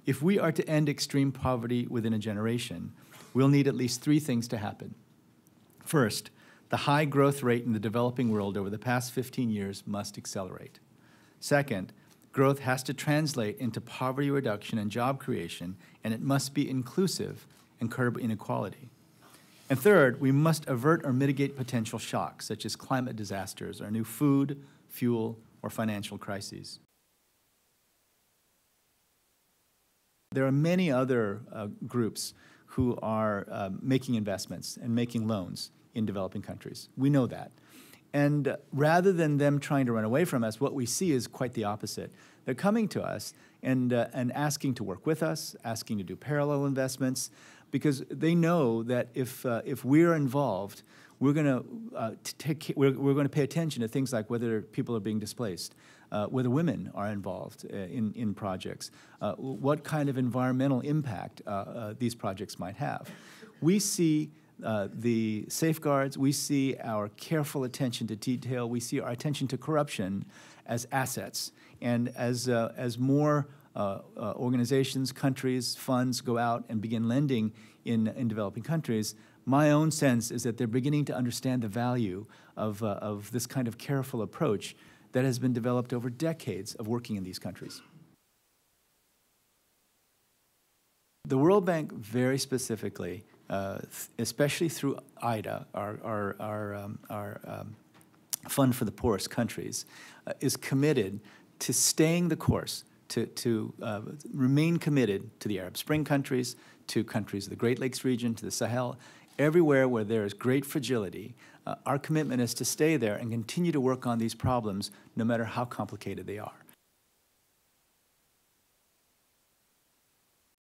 If we are to end extreme poverty within a generation, we'll need at least three things to happen. First, the high growth rate in the developing world over the past 15 years must accelerate. Second, growth has to translate into poverty reduction and job creation, and it must be inclusive and curb inequality. And third, we must avert or mitigate potential shocks, such as climate disasters or new food, fuel, or financial crises. There are many other groups who are making investments and making loans in developing countries. We know that. And rather than them trying to run away from us, what we see is quite the opposite. They're coming to us and asking to work with us, asking to do parallel investments, because they know that if we're involved, we're going to pay attention to things like whether people are being displaced, whether women are involved in projects, what kind of environmental impact these projects might have. We see the safeguards, we see our careful attention to detail, we see our attention to corruption as assets. And as more organizations, countries, funds go out and begin lending in developing countries, my own sense is that they're beginning to understand the value of this kind of careful approach that has been developed over decades of working in these countries. The World Bank very specifically, especially through IDA, our Fund for the Poorest Countries, is committed to staying the course, to remain committed to the Arab Spring countries, to countries of the Great Lakes region, to the Sahel, everywhere where there is great fragility. Our commitment is to stay there and continue to work on these problems no matter how complicated they are.